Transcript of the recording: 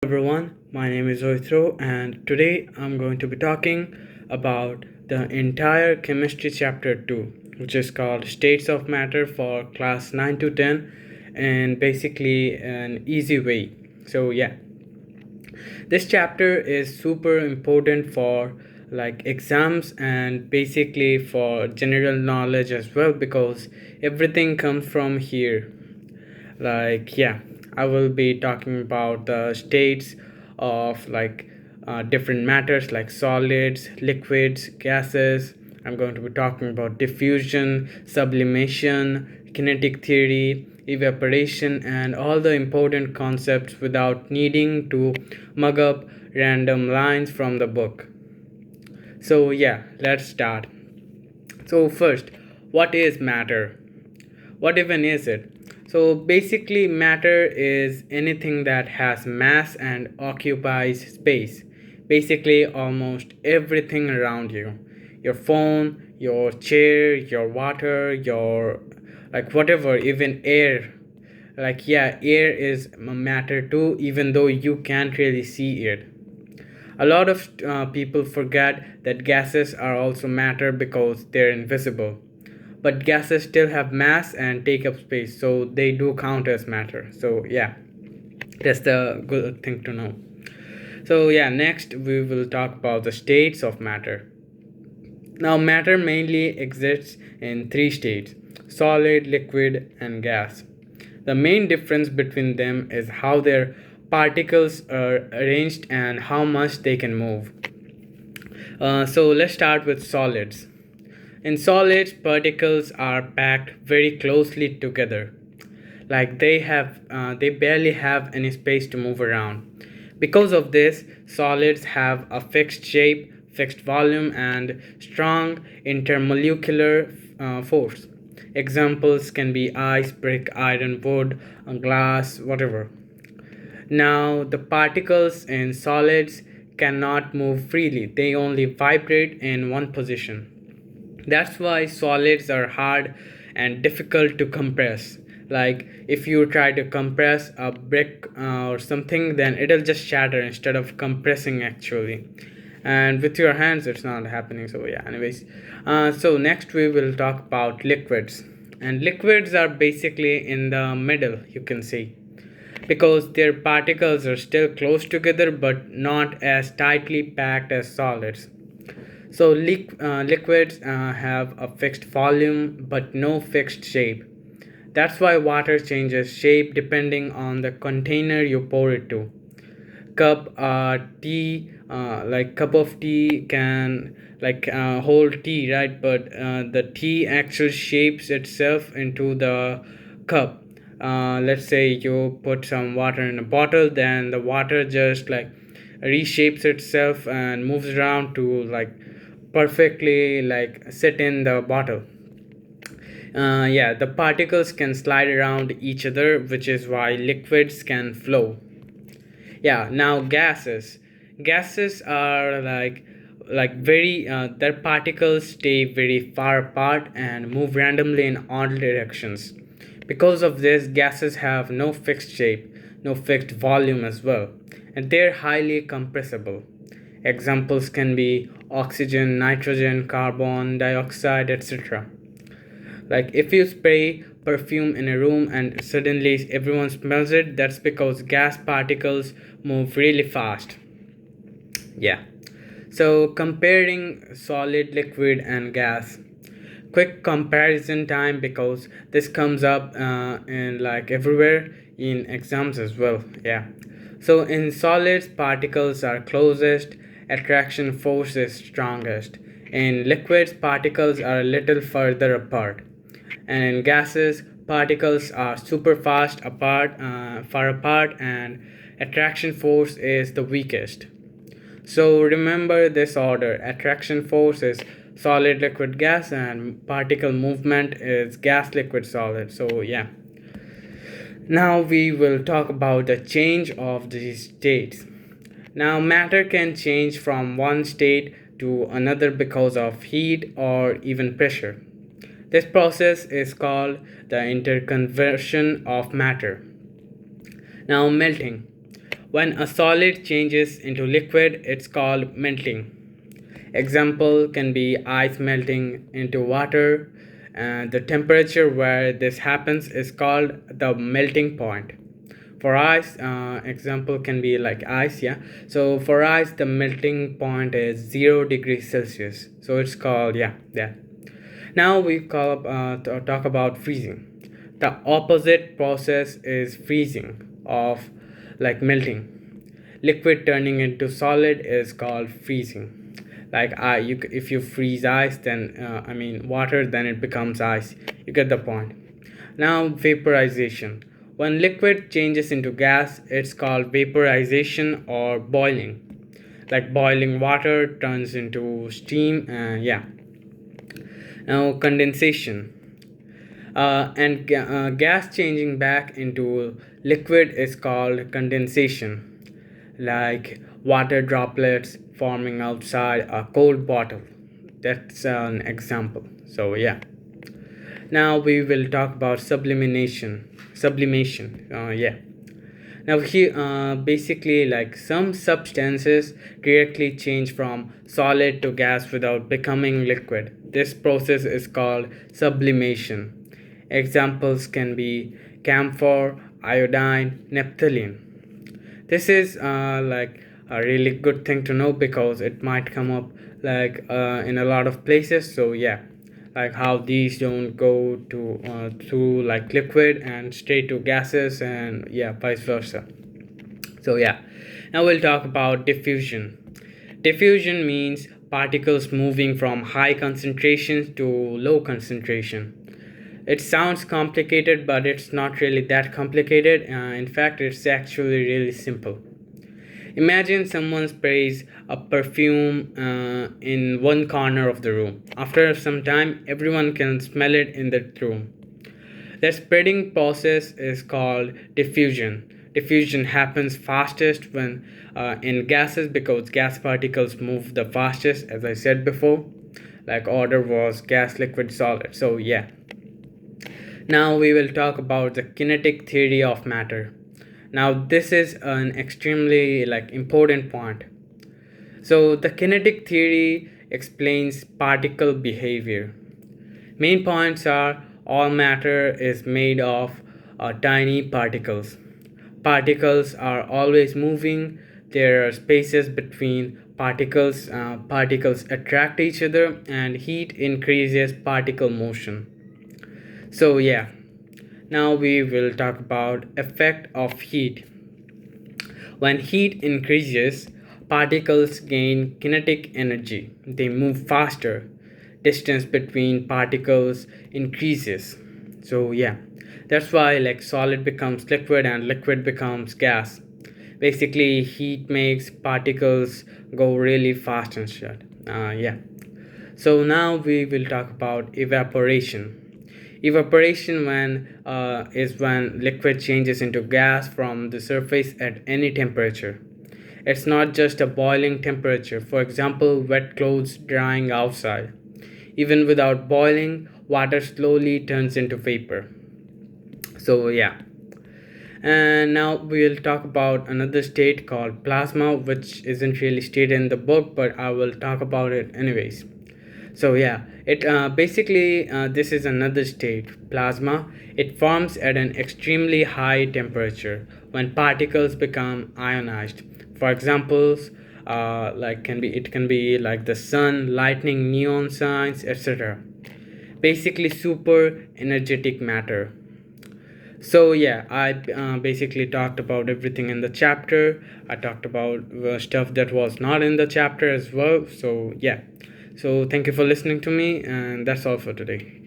Everyone, my name is Zoithro, and today I'm going to be talking about the entire chemistry chapter 2, which is called States of Matter for class 9 to 10, and basically an easy way. This chapter is super important for exams and basically for general knowledge as well because everything comes from here. I will be talking about the states of different matters like solids, liquids, gases. I'm going to be talking about diffusion, sublimation, kinetic theory, evaporation, and all the important concepts without needing to mug up random lines from the book. Let's start. First, what is matter? What even is it? So basically, matter is anything that has mass and occupies space. Basically, almost everything around you. Your phone, your chair, your water, your whatever, even air. Air is matter too, even though you can't really see it. A lot of people forget that gases are also matter because they're invisible. But gases still have mass and take up space, so they do count as matter. That's the good thing to know. Next we will talk about the states of matter. Now, matter mainly exists in three states: solid, liquid, and gas. The main difference between them is how their particles are arranged and how much they can move. Let's start with solids. In solids, particles are packed very closely together. They barely have any space to move around. Because of this, solids have a fixed shape, fixed volume, and strong intermolecular force. Examples can be ice, brick, iron, wood, glass, whatever. Now, the particles in solids cannot move freely, they only vibrate in one position. That's why solids are hard and difficult to compress. Like if you try to compress a brick or something, then it'll just shatter instead of compressing actually. And with your hands, it's not happening. Next we will talk about liquids. And liquids are basically in the middle, you can see, because their particles are still close together but not as tightly packed as solids. Liquids have a fixed volume but no fixed shape. That's why water changes shape depending on the container you pour it to. Cup of tea can hold tea, right? But the tea actually shapes itself into the cup. Let's say you put some water in a bottle, then the water just reshapes itself and moves around to perfectly sit in the bottle. The particles can slide around each other, which is why liquids can flow. Now gases are very their particles stay very far apart and move randomly in all directions. Because of this, gases have no fixed shape, no fixed volume as well, and they're highly compressible. Examples can be oxygen, nitrogen, carbon dioxide, etc. Like if you spray perfume in a room and suddenly everyone smells it, that's because gas particles move really fast. Yeah. So comparing solid, liquid, and gas. Quick comparison time because this comes up in everywhere in exams as well. Yeah. So in solids, particles are closest, attraction force is strongest. In liquids, particles are a little further apart, and in gases, particles are super far apart, and attraction force is the weakest. So remember this order: attraction force is solid, liquid, gas, and particle movement is gas, liquid, solid. Now we will talk about the change of these states. Now, matter can change from one state to another because of heat or even pressure. This process is called the interconversion of matter. Now, melting. When a solid changes into liquid, it's called melting. Example can be ice melting into water. The temperature where this happens is called the melting point. For ice, example can be like ice, yeah. So for ice, the melting point is 0 degrees Celsius. So it's called, yeah. Now we talk about freezing. The opposite process is freezing of like melting. Liquid turning into solid is called freezing. Like if you freeze ice, then water, then it becomes ice. You get the point. Now vaporization. When liquid changes into gas, it's called vaporization or boiling. Like boiling water turns into steam. Yeah. Now condensation. Gas changing back into liquid is called condensation, like water droplets forming outside a cold bottle. That's an example. So yeah. Now we will talk about sublimation. Yeah. Now here, basically, like some substances directly change from solid to gas without becoming liquid. This process is called sublimation. Examples can be camphor, iodine, naphthalene. This is like a really good thing to know because it might come up like in a lot of places. So yeah, like how these don't go to like liquid and straight to gases, and yeah, vice versa. So yeah, now we'll talk about diffusion. Diffusion means particles moving from high concentrations to low concentration. It sounds complicated, but it's not really that complicated. In fact, it's actually really simple. Imagine someone sprays a perfume in one corner of the room. After some time, everyone can smell it in the room. The spreading process is called diffusion. Diffusion happens fastest when in gases because gas particles move the fastest, as I said before. Like order was gas, liquid, solid. So yeah. Now we will talk about the kinetic theory of matter. Now this is an extremely like important point. So the kinetic theory explains particle behavior. Main points are all matter is made of tiny particles. Particles are always moving. There are spaces between particles. Particles attract each other, and heat increases particle motion. So yeah, now we will talk about effect of heat. When heat increases, particles gain kinetic energy. They move faster. Distance between particles increases. So yeah, that's why like solid becomes liquid and liquid becomes gas. Basically, heat makes particles go really fast and shit. Yeah. So now we will talk about evaporation. Evaporation is when liquid changes into gas from the surface at any temperature. It's not just a boiling temperature. For example, wet clothes drying outside. Even without boiling, water slowly turns into vapor. So yeah. And now we'll talk about another state called plasma, which isn't really stated in the book, but I will talk about it anyways. So yeah, it basically this is another state, plasma. It forms at an extremely high temperature when particles become ionized. For examples, it can be like the sun, lightning, neon signs, etc. Basically, super energetic matter. So yeah, I basically talked about everything in the chapter. I talked about stuff that was not in the chapter as well. So yeah, so thank you for listening to me, and that's all for today.